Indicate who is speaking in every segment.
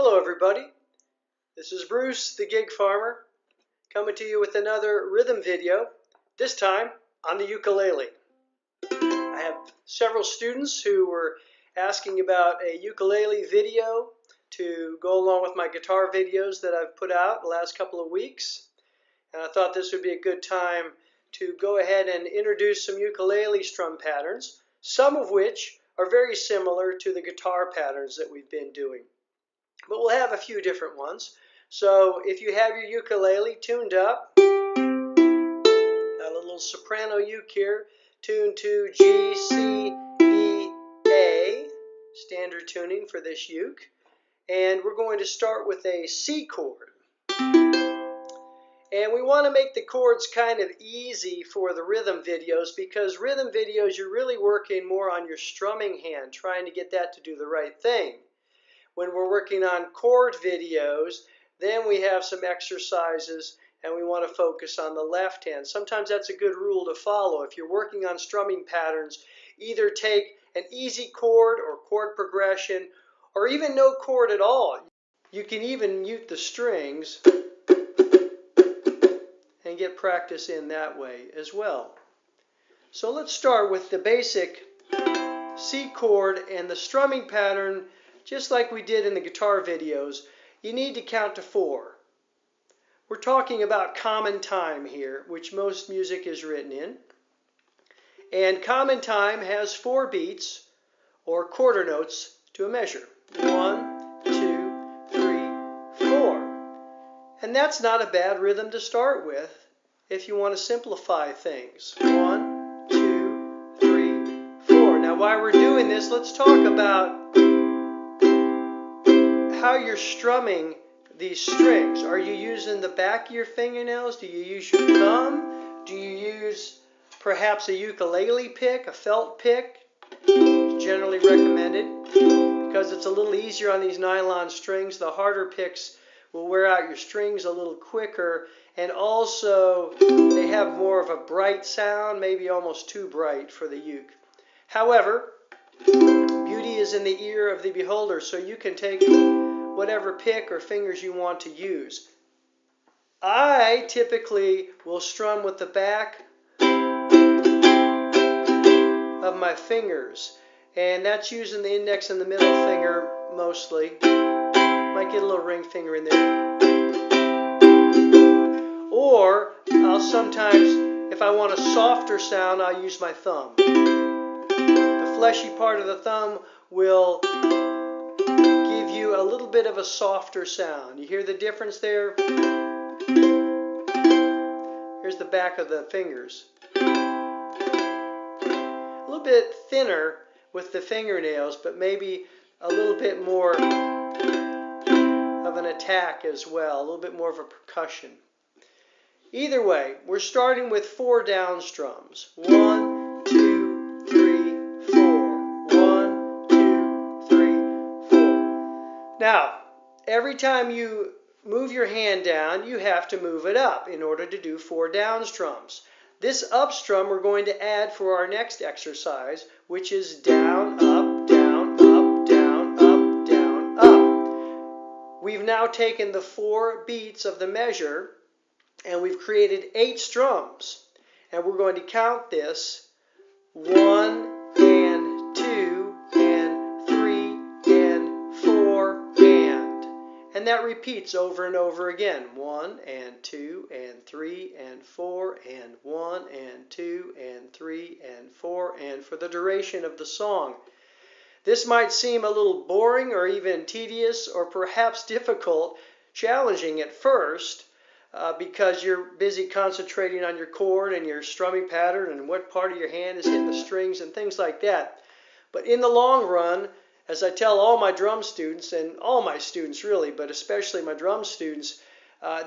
Speaker 1: Hello everybody, this is Bruce the Gig Farmer coming to you with another rhythm video, this time on the ukulele. I have several students who were asking about a ukulele video to go along with my guitar videos that I've put out the last couple of weeks, and I thought this would be a good time to go ahead and introduce some ukulele strum patterns, some of which are very similar to the guitar patterns that we've been doing. But we'll have a few different ones. So if you have your ukulele tuned up, got a little soprano uke here, tuned to G, C, E, A, standard tuning for this uke. And we're going to start with a C chord. And we want to make the chords kind of easy for the rhythm videos, because rhythm videos you're really working more on your strumming hand, trying to get that to do the right thing. When we're working on chord videos, then we have some exercises and we want to focus on the left hand. Sometimes that's a good rule to follow. If you're working on strumming patterns, either take an easy chord or chord progression, or even no chord at all. You can even mute the strings and get practice in that way as well. So let's start with the basic C chord and the strumming pattern. Just like we did in the guitar videos, you need to count to 4. We're talking about common time here, which most music is written in. And common time has 4 beats, or quarter notes, to a measure. 1, 2, 3, 4. And that's not a bad rhythm to start with if you want to simplify things. 1, 2, 3, 4. Now while we're doing this, let's talk about how you're strumming these strings. Are you using the back of your fingernails? Do you use your thumb? Do you use perhaps a ukulele pick, a felt pick? It's generally recommended because it's a little easier on these nylon strings. The harder picks will wear out your strings a little quicker, and also they have more of a bright sound, maybe almost too bright for the uke. However, beauty is in the ear of the beholder, so you can take whatever pick or fingers you want to use. I typically will strum with the back of my fingers, and that's using the index and the middle finger mostly. Might get a little ring finger in there. Or I'll sometimes, if I want a softer sound, I'll use my thumb. The fleshy part of the thumb will give you a little bit of a softer sound. You hear the difference there? Here's the back of the fingers. A little bit thinner with the fingernails, but maybe a little bit more of an attack as well, a little bit more of a percussion. Either way, we're starting with 4 down strums. 1, 2, 3, 4. 1, 2, 3, 4. Now, every time you move your hand down, you have to move it up in order to do 4 down strums. This up strum we're going to add for our next exercise, which is down, up, down, up, down, up, down, up. We've now taken the 4 beats of the measure and we've created 8 strums. And we're going to count this 1 and 2 and 3 and 4 and that repeats over and over again. 1 and 2 and 3 and 4 and 1 and 2 and 3 and 4 and for the duration of the song. This might seem a little boring or even tedious or perhaps difficult, challenging at first, because you're busy concentrating on your chord and your strumming pattern and what part of your hand is hitting the strings and things like that. But in the long run, as I tell all my drum students, and all my students really, but especially my drum students,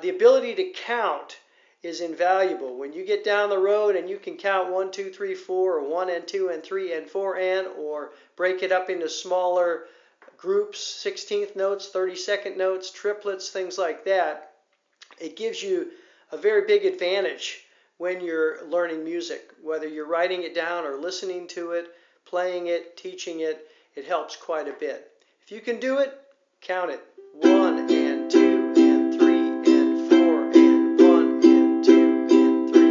Speaker 1: the ability to count is invaluable. When you get down the road and you can count 1, 2, 3, 4, or 1 and 2 and 3 and 4 and, or break it up into smaller groups, 16th notes, 32nd notes, triplets, things like that, it gives you a very big advantage when you're learning music. Whether you're writing it down or listening to it, playing it, teaching it, it helps quite a bit. If you can do it, count it. 1 and 2 and 3 and 4 and 1 and 2 and 3.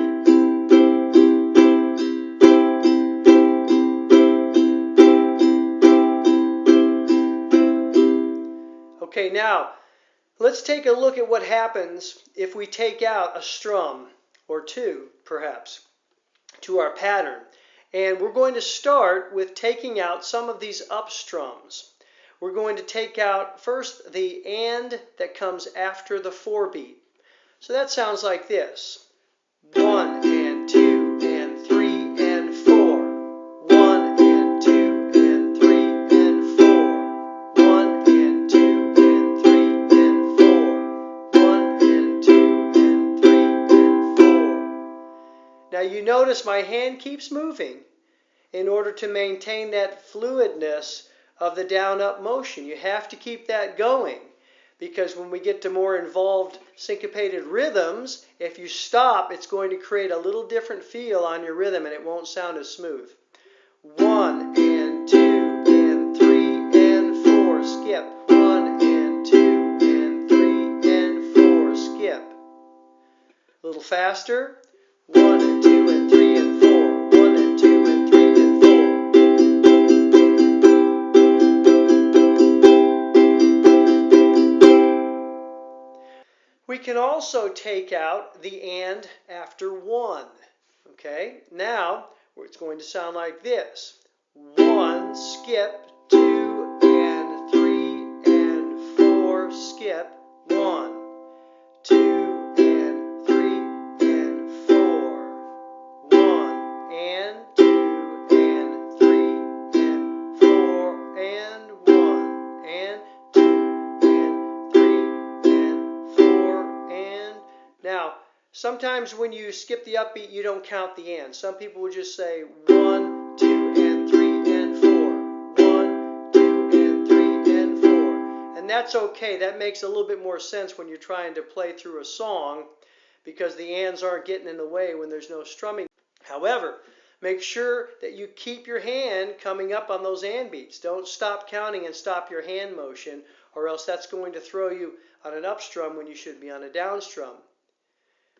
Speaker 1: Okay, now let's take a look at what happens if we take out a strum or two, perhaps, to our pattern. And we're going to start with taking out some of these up strums. We're going to take out first the and that comes after the 4 beat. So that sounds like this. 1 and 2 and 3 and 4. 1 and 2 and 3 and 4. 1 and 2 and 3 and 4. 1 and 2 and 3 and 4. Now you notice my hand keeps moving in order to maintain that fluidness of the down-up motion. You have to keep that going, because when we get to more involved syncopated rhythms, if you stop, it's going to create a little different feel on your rhythm and it won't sound as smooth. 1 and 2 and 3 and 4, skip. 1 and 2 and 3 and 4, skip. A little faster. 1 and 2 and 3 and 4. 1 and 2 and 3 and 4. We can also take out the and after 1. Okay, now it's going to sound like this. 1, skip, 2 and 3 and 4, skip, 1, 2 and 3 and 4, 1 and 2 and 3 and 4 and 1 and 2 and 3 and 4 and... Now, sometimes when you skip the upbeat, you don't count the and. Some people will just say 1, 2 and 3 and 4, 1, 2 and 3 and 4. And that's okay. That makes a little bit more sense when you're trying to play through a song, because the ands aren't getting in the way when there's no strumming. However, make sure that you keep your hand coming up on those and beats. Don't stop counting and stop your hand motion, or else that's going to throw you on an up strum when you should be on a down strum.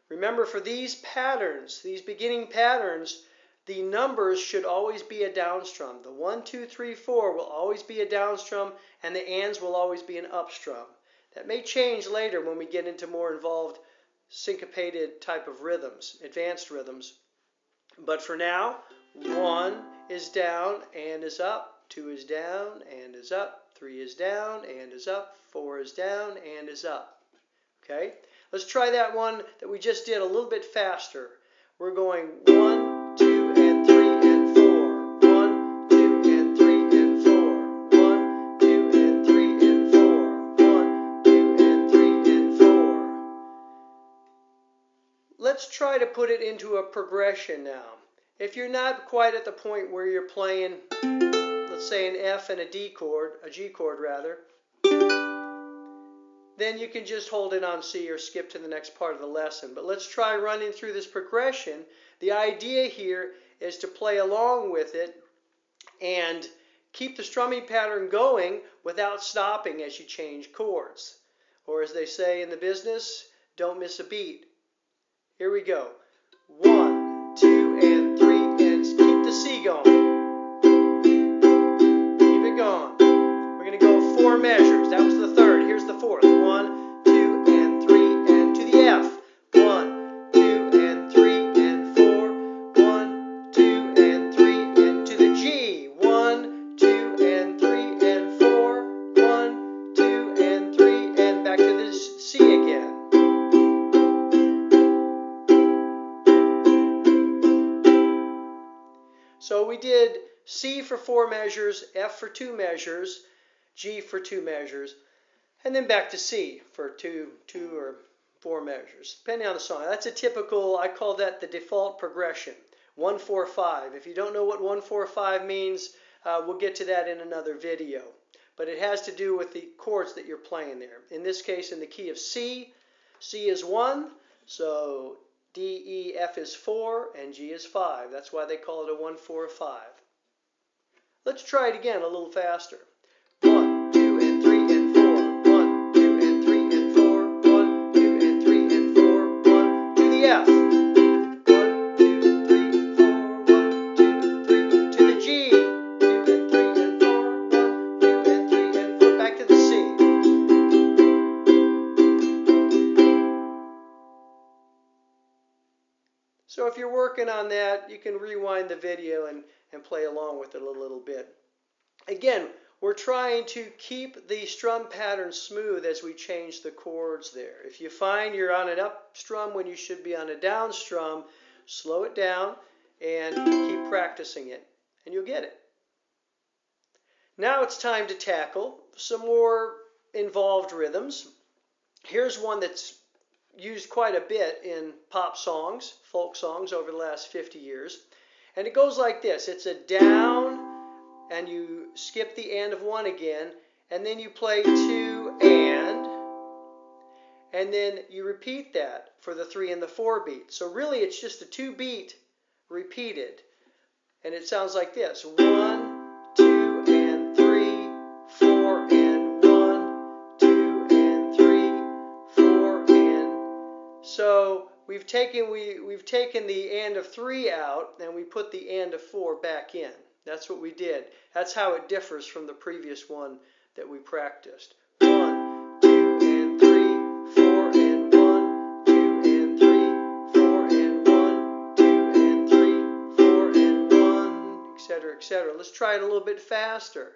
Speaker 1: Remember, for these patterns, these beginning patterns, the numbers should always be a down strum. The 1, 2, 3, 4 will always be a down strum, and the ands will always be an up strum. That may change later when we get into more involved syncopated type of rhythms, advanced rhythms. But for now, 1 is down and is up, 2 is down and is up, 3 is down and is up, 4 is down and is up. Okay? Let's try that one that we just did a little bit faster. We're going 1, 2, and 3, and 4. 1, 2, and 3, and 4. 1, 2, and 3, and 4. 1, 2, and 3, and 4. Let's try to put it into a progression now. If you're not quite at the point where you're playing, let's say an F and a G chord rather, then you can just hold it on C or skip to the next part of the lesson. But let's try running through this progression. The idea here is to play along with it and keep the strumming pattern going without stopping as you change chords. Or as they say in the business, don't miss a beat. Here we go. 1, 2, and 3, and keep the C going. Keep it going. We're going to go 4 measures. That was the third. Here's the fourth. 1, 2, and 3, and to the F. 1, 2, and 3, and 4. 1, 2, and 3, and to the G. 1, 2, and 3, and 4. 1, 2, and 3, and back to the C again. So we did C for 4 measures, F for 2 measures, G for 2 measures, and then back to C for 2 or 4 measures, depending on the song. That's a typical, I call that the default progression, 1, 4, 5. If you don't know what 1, 4, 5 means, we'll get to that in another video. But it has to do with the chords that you're playing there. In this case, in the key of C, C is 1, so D, E, F is 4, and G is 5. That's why they call it a 1, 4, 5. Let's try it again a little faster. 1, 2, and 3, and 4. 1, 2, working on that, you can rewind the video and play along with it a little bit. Again, we're trying to keep the strum pattern smooth as we change the chords there. If you find you're on an up strum when you should be on a down strum, slow it down and keep practicing it, and you'll get it. Now it's time to tackle some more involved rhythms. Here's one that's used quite a bit in pop songs, folk songs over the last 50 years. And it goes like this. It's a down, and you skip the and of one again, and then you play two and then you repeat that for the 3 and the 4 beat. So really it's just a 2 beat repeated. And it sounds like this. 1, 2, and 3, 4, and 1, 2, and 3, 4, and. So we've taken the and of 3 out, and we put the and of 4 back in. That's what we did. That's how it differs from the previous one that we practiced. 1, 2, and 3, 4, and 1, 2, and 3, 4, and 1, 2, and 3, 4, and 1, etc., etc. Let's try it a little bit faster.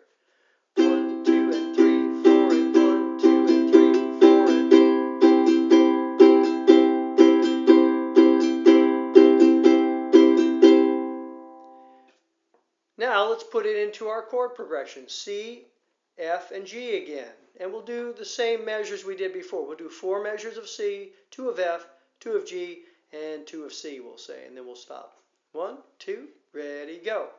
Speaker 1: 1, 2, and 3, 4, and 1, 2, and 3, 4, and. Now let's put it into our chord progression. C, F, and G again. And we'll do the same measures we did before. We'll do 4 measures of C, 2 of F, 2 of G, and 2 of C, we'll say. And then we'll stop. 1, 2, ready, go.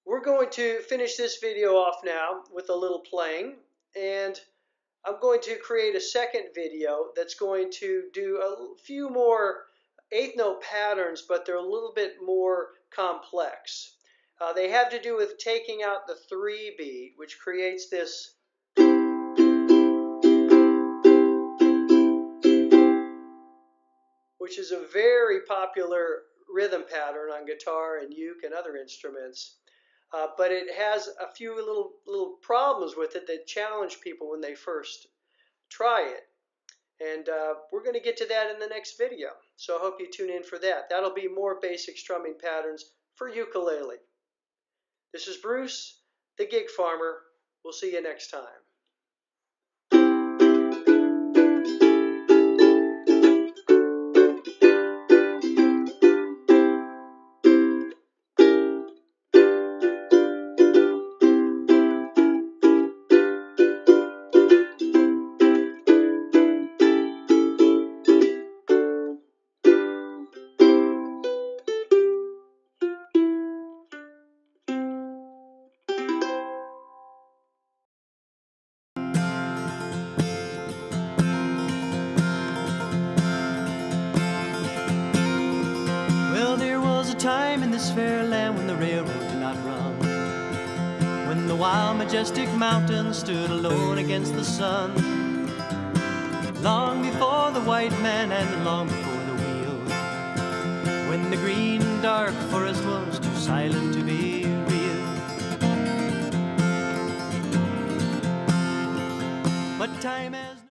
Speaker 1: We're going to finish this video off now with a little playing, and I'm going to create a second video that's going to do a few more 8th note patterns, but they're a little bit more complex. They have to do with taking out the 3 beat, which creates this which is a very popular rhythm pattern on guitar and uke and other instruments. But it has a few little problems with it that challenge people when they first try it. And we're going to get to that in the next video. So I hope you tune in for that. That'll be more basic strumming patterns for ukulele. This is Bruce, the Gig Farmer. We'll see you next time.
Speaker 2: Time in this fair land when the railroad did not run, when the wild majestic mountains stood alone against the sun, long before the white man and long before the wheel, when the green dark forest was too silent to be